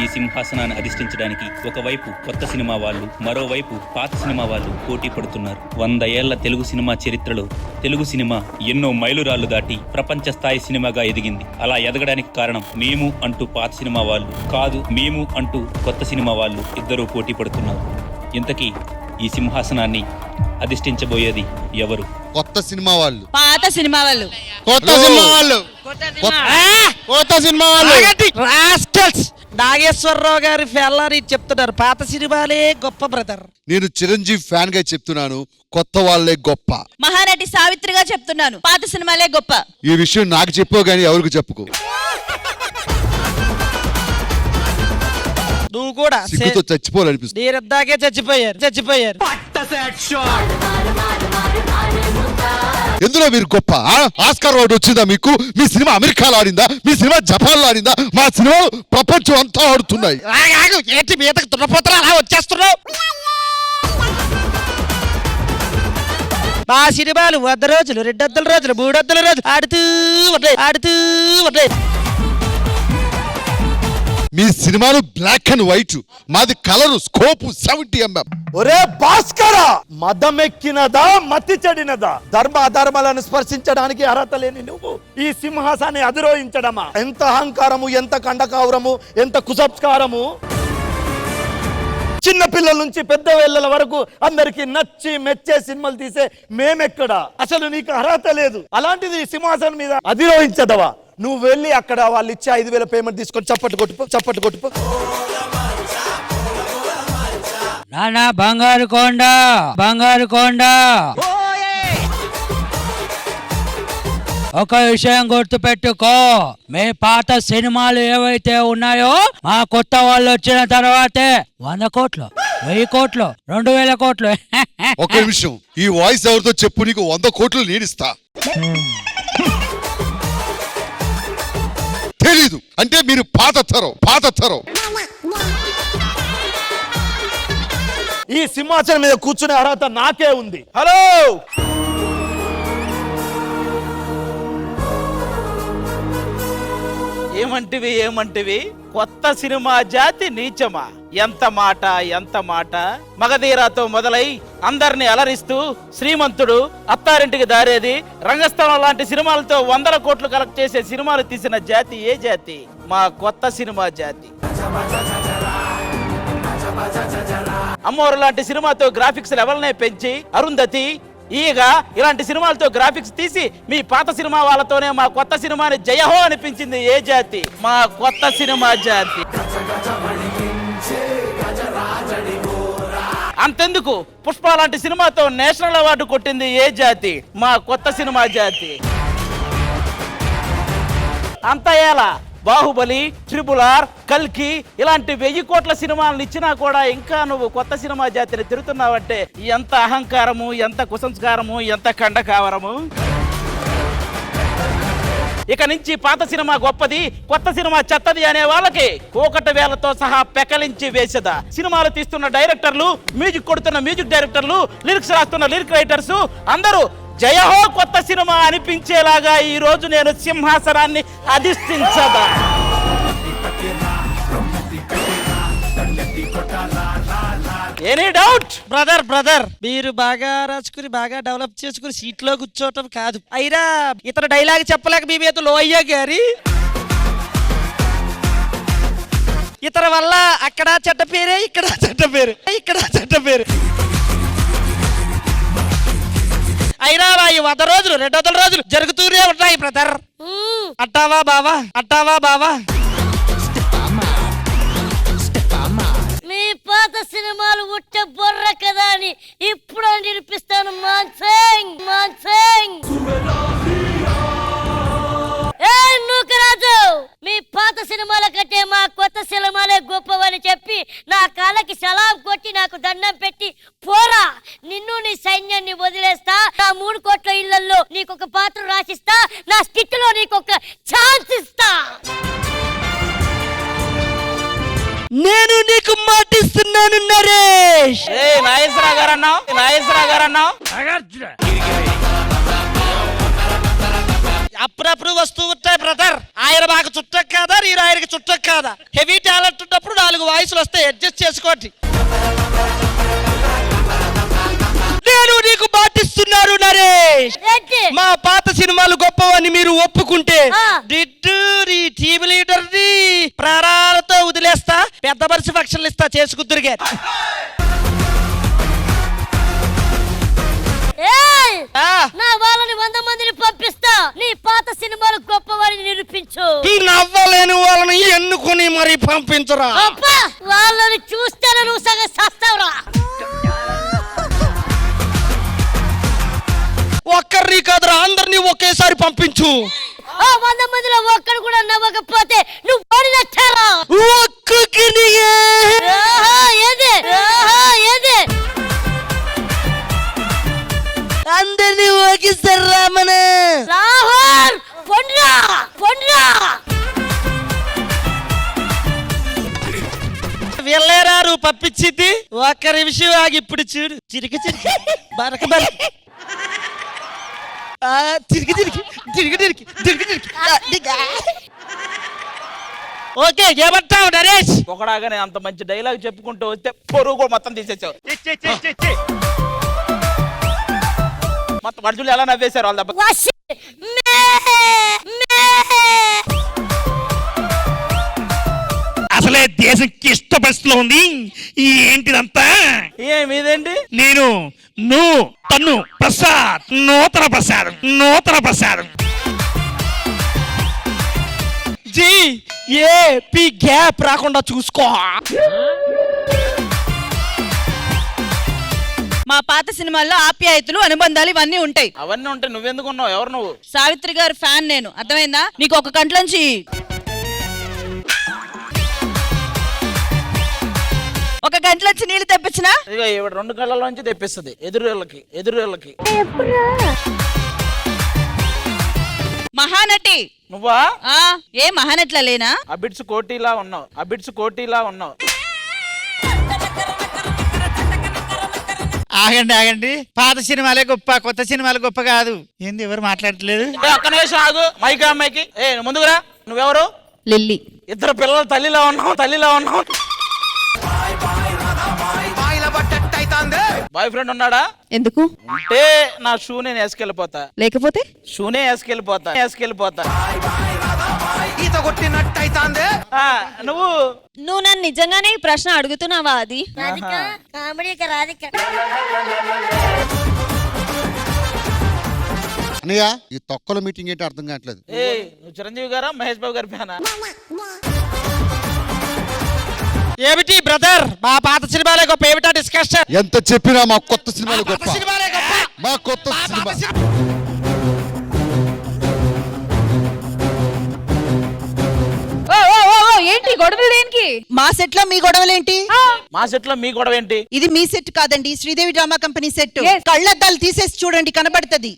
ఈ సింహాసనాన్ని అధిష్ఠించడానికి ఒకవైపు కొత్త సినిమా వాళ్ళు, మరోవైపు పాత సినిమా వాళ్ళు పోటీ పడుతున్నారు. 100 ఏళ్ల తెలుగు సినిమా చరిత్రలో తెలుగు సినిమా ఎన్నో మైలురాళ్లు దాటి ప్రపంచ స్థాయి సినిమాగా ఎదిగింది. అలా ఎదగడానికి కారణం మేము అంటూ పాత సినిమా వాళ్ళు కాదు, మేము అంటూ కొత్త సినిమా వాళ్ళు ఇద్దరూ పోటీ పడుతున్నారు. ఇంతకీ ఈ సింహాసనాన్ని అధిష్ఠించబోయేది ఎవరు? కొత్త సినిమా వాళ్ళు, పాత సినిమా వాళ్ళు, కొత్త సినిమా వాళ్ళు, కొత్త సినిమా వాళ్ళు. నాగేశ్వరరావు గారి ఫెల్లారి చెప్తున్నారు, పాత సినిమాలే గొప్ప బ్రదర్. నేను చిరంజీవి ఫ్యాన్ గా చెప్తున్నాను, కొత్త వాళ్ళే గొప్ప. మహానటి సావిత్రిగా చెప్తున్నాను, పాత సినిమాలే గొప్ప. ఈ విషయం నాకు చెప్పు గానీ ఎవరికి చెప్పుకో. నువ్వు కూడా సిగ్గుతో చచ్చిపోవాలనిపిస్తుంది. నేనిద్దాకే చచ్చిపోయారు. ఎందులో మీరు గొప్ప? ఆస్కార్ అవార్డు వచ్చిందా మీకు? మీ సినిమా అమెరికాలో ఆడిందా? మీ సినిమా జపాన్ లో ఆడిందా? మా సినిమా ప్రపంచం అంతా ఆడుతున్నాయి. ఏంటి మీదకి దున్నపోతున్నా అలా వచ్చేస్తున్నావు? మా సినిమాలు 100 రోజులు, 200 రోజులు, 300 రోజులు ఆడుతూ ఉన్నాయి. మీ సినిమాలు బ్లాక్ అండ్ వైట్, మాది కలరు, స్కోప్ 70 mm. ఒరే భాస్కర, మదమెక్కినదా మతి చెడినదా? ధర్మ అధర్మాలను స్పర్శించడానికి అర్హత లేని నువ్వు ఈ సింహాసాన్ని అధిరోహించడమా? ఎంత అహంకారము, ఎంత కండకావరము, ఎంత కుసంస్కారము! చిన్న పిల్లల నుంచి పెద్ద వేళ్ళ వరకు అందరికి నచ్చి మెచ్చే సినిమాలు తీసే మేమెక్కడా? అసలు నీకు అర్హత లేదు. అలాంటిది ఈ సింహాసనం మీద అధిరోహించదవా? నువ్వు వెళ్ళి అక్కడ వాళ్ళు ఇచ్చే 5,000 పేమెంట్ తీసుకొని చప్పట్లు కొట్టుపో. నానా బంగారు కొండ. ఒక విషయం గుర్తుపెట్టుకో, మీ పాత సినిమాలు ఏవైతే ఉన్నాయో మా కొత్త వాళ్ళు వచ్చిన తర్వాతే 100 కోట్లు, 1000 కోట్లు, 2000 కోట్లు. ఒక నిమిషం, ఈ వాయిస్ ఎవరితో చెప్పు, నీకు 100 కోట్లు నేనిస్తా. తెలీదు అంటే మీరు పాత తరం. ఈ సింహాసనం మీద కూర్చునే అర్హత నాకే ఉంది. హలో, ఏమంటివి? కొత్త సినిమా జాతి నీచమా? ఎంత మాట! మగధీరాతో మొదలై అందరిని అలరిస్తూ శ్రీమంతుడు, అత్తారింటికి దారేది, రంగస్థలం లాంటి సినిమాలతో 100 కోట్లు కలెక్ట్ చేసే సినిమాలు తీసిన జాతి ఏ జాతి? మా కొత్త సినిమా జాతి. అమ్మోరు లాంటి సినిమాతో గ్రాఫిక్స్ లెవెల్నే పెంచి అరుంధతి, ఈగ ఇలాంటి సినిమాలతో గ్రాఫిక్స్ తీసి మీ పాత సినిమా వాళ్ళతోనే మా కొత్త సినిమాని జయహో అనిపించింది ఏ జాతి? మా కొత్త సినిమా జాతి. అంతెందుకు, పుష్ప లాంటి సినిమాతో నేషనల్ అవార్డు కొట్టింది ఏ జాతి? మా కొత్త సినిమా జాతి. అంత ఎలా బాహుబలి, RRR, కల్కి ఇలాంటి 1000 కోట్ల సినిమాలను ఇచ్చినా కూడా ఇంకా నువ్వు కొత్త సినిమా జాతిని తిరుగుతున్నావంటే ఎంత అహంకారము, ఎంత కుసంస్కారము, ఎంత కండకావరము! ఇక నుంచి పాత సినిమా గొప్పది, కొత్త సినిమా చెత్తది అనే వాళ్ళకి కోకట వేలతో సహా పెకలించి వేసేదా. సినిమాలు తీస్తున్న డైరెక్టర్లు, మ్యూజిక్ కొడుతున్న మ్యూజిక్ డైరెక్టర్లు, లిరిక్స్ రాస్తున్న లిరిక్ రైటర్స్ అందరూ జయహో కొత్త సినిమా అనిపించేలాగా ఈ రోజు నేను సింహాసనాన్ని అధిష్ఠించదా. Any doubt? బ్రదర్ మీరు బాగా రాసుకుని బాగా డెవలప్ చేసుకుని సీట్ లో కూర్చోవటం కాదు, అయినా ఇతర డైలాగ్ చెప్పలేక మీ మీద లో అయ్యా గారి ఇతర వల్ల అక్కడ చెడ్డ పేరే, ఇక్కడ చెడ్డ పేరు. అయినా ఈ 100 రోజులు, 200 రోజులు జరుగుతూనే ఉంటాయి బ్రదర్. అట్టావా బావా? మీ పాత సినిమాలు ఉట్ట బొర్ర కదా అని ఇప్పుడు నిరూపిస్తాను. మాన్సింగ్ నూకరాజు, మీ పాత సినిమాల కంటే మా కొత్త సినిమాలే గొప్పవని చెప్పి నా కాళ్ళకి సలాం కొట్టి నాకు దండం పెట్టి పోరా, నిన్ను నీ సైన్యాన్ని వదిలేస్తా. నా 3 కోట్ల ఇళ్లలో నీకొక పాత్ర రాసిస్తా, నా స్కిట్ లో నీకొక ఛాన్స్ ఇస్తా. నేను నీకు మాటిస్తున్నాను నరేష్. నాగేశ్వరరావు గారు అన్నావు. అప్పుడప్పుడు వస్తూ ఉంటాయి బ్రదర్. ఆయన మాకు చుట్టం కాదా, నేను ఆయనకి చుట్టం కాదా? హెవీ టాలెంట్ ఉన్నప్పుడు 4 వాయిస్లు వస్తాయి, అడ్జస్ట్ చేసుకోండి. నేను నీకు పాటిస్తున్నాను నరేష్. ఏంటి? మా పాత సినిమాలు గొప్పవని మీరు ఒప్పుకుంటే ఆ. దిట్టు నీ టీమ్ లీడర్ ని ప్రాణాలతో వదిలేస్తా, పెద్ద మనిషి ఫంక్షన్లు ఇస్తా, చేసుకుద్దురు గారు. ఏయ్! ఆ, నా వాళ్ళని 100 మందిని పంపిస్తా, నీ పాత సినిమాలు గొప్పవాడిని నిరూపించు. నవ్వలేని వాళ్ళని ఎన్నుకొని మరి పంపించరా. అబ్బా, వాళ్ళని చూస్తేనే నువ్వు సగం సస్తావురా. ఒక్కరిని కాదురా, అందరినీ ఒకేసారి పంపించు. ఆ 100 మందిలో ఒక్కడు కూడా నవ్వకపోతే నువ్వు ఓడినట్టారా? ఒక్కొక్కరిని ఏది అందరినీ ఒకేసారి రామన. రాహుల్ పొండ్రా వెళ్ళారు పంపించింది. ఒక్క నిమిషం ఆగి ఇప్పుడు చూడు. చిరికి బరక బరక. తిరిగి. ఓకే, ఏమంటావు నరేష్? ఒకడాగానే అంత మంచి డైలాగ్ చెప్పుకుంటూ వస్తే పొరుగు కూడా మొత్తం తీసేసావు. మొత్తం మనుషులు ఎలా నవ్వేశారు వాళ్ళ దెబ్బ. వాష్ అసలే దేశం క్లిష్ట పరిస్థితిలో ఉంది. ఏంటిదంతా? మీదేంటి? నేను తన్ను ప్రసాద్, నూతన ప్రసాదం. జీ ఏ పి గ్యాప్ రాకుండా చూసుకో. మా పాత సినిమాల్లో ఆప్యాయతలు అనుబంధాలు ఇవన్నీ ఉంటాయి. అవన్నీ ఉంటే నువ్వెందుకు ఉన్నావు? ఎవరు నువ్వు? సావిత్రి గారి ఫ్యాన్ నేను, అర్థమైందా? నీకు ఒక కంట్లోంచి నీళ్లు తెప్పించినా ఇక ఈవిడ 2 కళ్ళలోంచి తెప్పిస్తుంది ఎదురుళ్ళకి. మహానటి నువ్వా? ఏ మహానట్లా లేనా? అబిడ్స్ కోటిలా ఉన్నావు. ఆగండి, పాత సినిమాలే గొప్ప, కొత్త సినిమాలు గొప్ప కాదు. ఏంది ఎవరు మాట్లాడట్లేదు? ఒక్క నిమిషం ఆగు. మైకి అమ్మాయికి ముందుకురా. నువ్వెవరు? లిల్లీ. 2 పిల్లలు తల్లిలా ఉన్నావు. బాయ్ ఫ్రెండ్ ఉన్నాడా? ఎందుకు? ఉంటే నా షూ నేను వేసుకెళ్ళిపోతా, లేకపోతే షూనే వేసుకెళ్ళిపోతా. నువ్వు నన్ను నిజంగానే ఈ ప్రశ్న అడుగుతున్నావా? అది రాధిక అన్నయ్య, ఈ తొక్కల మీటింగ్ ఏంటి అర్థం కావట్లేదు. నువ్వు చిరంజీవి గారా మహేష్ బాబు గారి ఫ్యానా? ఏమిటి బ్రదర్, మా పాత సినిమాలే గొప్ప, ఏమిటా డిస్కషన్? ఎంత చెప్పినా మా కొత్త సినిమాలు గొప్ప. సినిమాలే గొప్ప. మా కొత్త సినిమా ఏంటి గొడవలు? దేనికి? మా సెట్ లో మీ గొడవలేంటి? మా సెట్ లో మీ గొడవ ఏంటి? ఇది మీ సెట్ కాదండి, శ్రీదేవి డ్రామా కంపెనీ సెట్. కళ్ళద్దాలు తీసేసి చూడండి, కనబడుతుంది.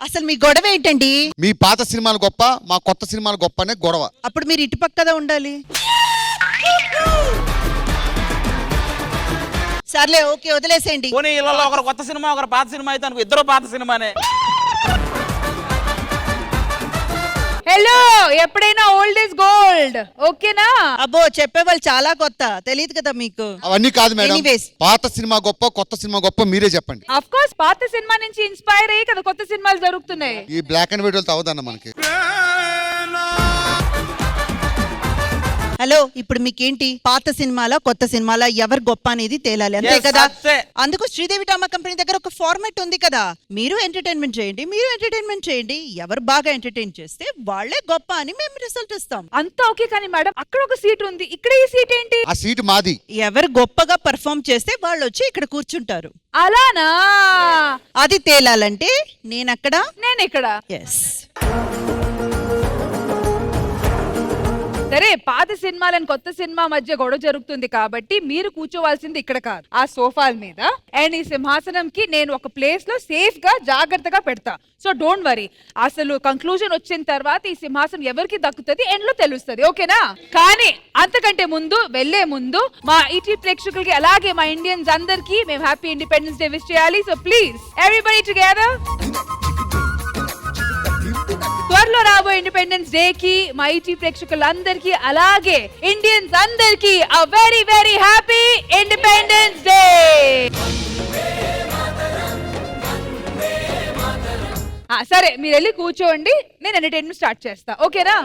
అసలు మీ గొడవ ఏంటండి? మీ పాత సినిమాలు గొప్ప, మా కొత్త సినిమాలు గొప్ప అనే గొడవ. అప్పుడు మీరు ఇటు పక్కదా ఉండాలి. సర్లే, ఓకే, వదిలేసేయండి. పోనీ ఇళ్ళలో ఒకరు కొత్త సినిమా, ఒకరు పాత సినిమా అయితే అనుకో, ఇద్దరు పాత సినిమానే. హలో, ఎప్పుడైనా ఓల్డ్ ఇస్ గోల్డ్, ఓకేనా? అబ్బో, చెప్పేవాళ్ళు చాలా కొత్త, తెలియదు కదా మీకు. అవన్నీ కాదు మేడం. Anyways. పాత సినిమా గొప్ప, కొత్త సినిమా గొప్ప, మీరే చెప్పండి. అఫ్ కోర్స్ పాత సినిమా నుంచి ఇన్స్పైర్ అయ్యి కదా కొత్త సినిమాలు జరుగుతున్నాయి. ఈ బ్లాక్ అండ్ వైట్ అవదన్న మనకి. హలో, ఇప్పుడు మీకేంటి? పాత సినిమాలో కొత్త సినిమాలో ఎవరు గొప్ప అనేది తేలాలి, అంతే Yes, కదా? అంతే. అందుకు శ్రీదేవి డ్రామా కంపెనీ దగ్గర ఒక ఫార్మాట్ ఉంది కదా. మీరు ఎంటర్టైన్మెంట్ చేయండి, ఎవరు బాగా ఎంటర్టైన్ చేస్తే వాళ్ళే గొప్ప అని మేము రిజల్ట్ ఇస్తాం. అంతా ఓకే కానీ మేడం, అక్కడ ఒక సీట్ ఉంది, ఇక్కడ ఈ సీట్ ఏంటి? ఆ సీట్ మాది. ఎవరు గొప్పగా పర్ఫామ్ చేస్తే వాళ్ళు వచ్చి ఇక్కడ కూర్చుంటారు. అలానా? అది తేలాలంటే నేనక్కడ, నేను ఇక్కడ. ఎస్. సరే పాత సినిమాలు అండ్ కొత్త సినిమా మధ్య గొడవ జరుగుతుంది కాబట్టి మీరు కూర్చోవాల్సింది ఇక్కడ కాదు, ఆ సోఫాల మీద. అండ్ ఈ సింహాసనం కి నేను ఒక ప్లేస్ లో సేఫ్ గా జాగ్రత్తగా పెడతా. So don't worry. అసలు కంక్లూజన్ వచ్చిన తర్వాత ఈ సింహాసనం ఎవరికి దక్కుతుంది ఎండ్ లో తెలుస్తుంది, ఓకేనా? కానీ అంతకంటే ముందు వెళ్లే ముందు మా ఈటీ ప్రేక్షకులకి అలాగే మా ఇండియన్స్ అందరికి మేము హ్యాపీ ఇండిపెండెన్స్ డే విష్ చేయాలి. So please everybody together. త్వరలో రాబోయే ఇండిపెండెన్స్ డే కి మా ఈటీ ప్రేక్షకులందరికీ అలాగే ఇండియన్స్ అందరికీ a very very happy independence day. సరే మీరు వెళ్ళి కూర్చోండి, నేను ఎంటర్టైన్మెంట్ స్టార్ట్ చేస్తా, ఓకేనా?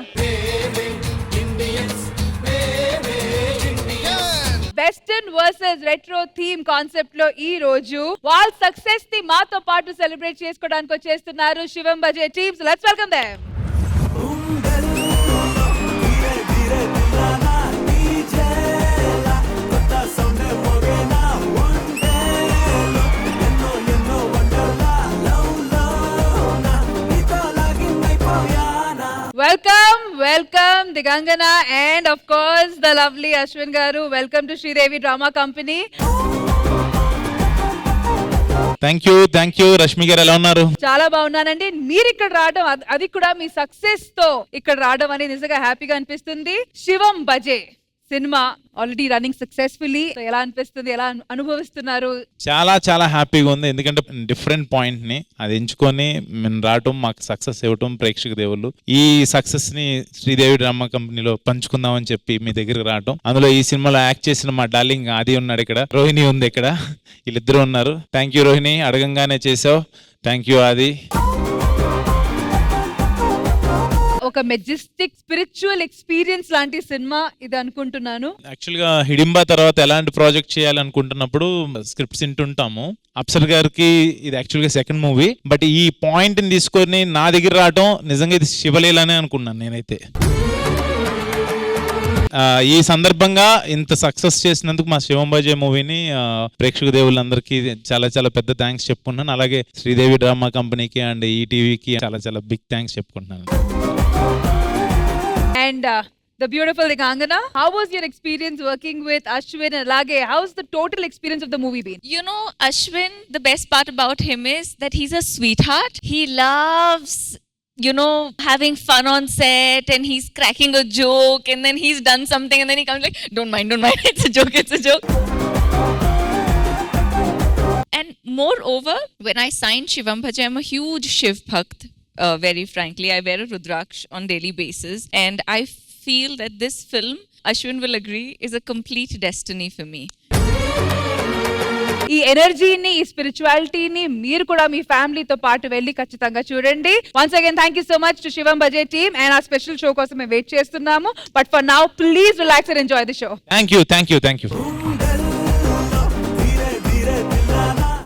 Western versus retro theme concept లో ఈ రోజు వాళ్ళ సక్సెస్ ని మాతో పాటు సెలబ్రేట్ చేసుకోవడానికి వచ్చేస్తున్నారు Shivam Bhaje teams. Let's welcome them. Welcome Digangana and of course the lovely Ashwin garu. Welcome to Sridevi Drama Company. Thank you Rashmi గారు, ఎలా ఉన్నారు? చాలా బాగున్నానండి. మీరు ఇక్కడ రావడం, అది కూడా మీ సక్సెస్ తో ఇక్కడ రావడం అనేది నిజంగా హ్యాపీగా అనిపిస్తుంది. శివం బజే సినిమా ఆల్రెడీ రన్నింగ్ సక్సెస్ఫుల్లీ. ఎలా అనిపిస్తుంది, ఎలా అనుభవిస్తున్నారు? చాలా హ్యాపీగా ఉంది, ఎందుకంటే డిఫరెంట్ పాయింట్ ని అది ఎంచుకొని మేము రావటం, మాకు సక్సెస్ ఇవ్వటం, ప్రేక్షక దేవుళ్ళు ఈ సక్సెస్ ని శ్రీదేవి డ్రామా కంపెనీలో పంచుకుందామని చెప్పి మీ దగ్గరికి రావటం. అందులో ఈ సినిమాలో యాక్ట్ చేసిన మా డార్లింగ్ ఆది ఉన్నాడు ఇక్కడ, రోహిణి ఉంది ఇక్కడ, వీళ్ళిద్దరు ఉన్నారు. థ్యాంక్ యూ రోహిణి, అడగంగానే చేసావు. థ్యాంక్ యూ ఆది. ఒక మెజెస్టిక్ స్పిరిచువల్ ఎక్స్పీరియన్స్ లాంటి సినిమా ఇది అనుకుంటున్నాను. యాక్చువల్ గా హిడింబా తర్వాత ఎలాంటి ప్రాజెక్ట్ చేయాలనుకుంటున్నప్పుడు స్క్రిప్ట్స్ వింటుంటాము. అప్సర్ గారికి ఇది యాక్చువల్ గా సెకండ్ మూవీ, బట్ ఈ పాయింట్ ని తీసుకొని నా దగ్గర రావటం నిజంగా ఇది శివలీలనే అనుకున్నాను నేనైతే. ఈ సందర్భంగా ఇంత సక్సెస్ చేసినందుకు మా శివం బజే మూవీని ప్రేక్షక దేవుళ్ళందరికీ చాలా పెద్ద థ్యాంక్స్ చెప్పుకున్నాను. అలాగే శ్రీదేవి డ్రామా కంపెనీకి అండ్ ఈటీవీకి చాలా బిగ్ థ్యాంక్స్ చెప్పుకుంటున్నాను. And the beautiful Digangana, how was your experience working with Ashwin and Lage? How's the total experience of the movie been? You know, Ashwin, the best part about him is that he's a sweetheart. He loves, you know, having fun on set, and he's cracking a joke, and then he's done something, and then he comes like, don't mind, it's a joke. And moreover, when I signed Shivam Bhaja, I'm a huge Shiv Bhakt. Very frankly, I wear a Rudraksh on daily basis, and I feel that this film, Ashwin will agree, is a complete destiny for me. ఈ ఎనర్జీని, ఈ స్పిరిచువాలిటీని మీరు కూడా మీ ఫ్యామిలీతో పాటు వెళ్ళి ఖచ్చితంగా చూడండి. Once again thank you so much to Shivam Bhaje team, and ఆ స్పెషల్ షో కోసం మేము వెయిట్ చేస్తున్నాము. But for now please relax and enjoy the show. Thank you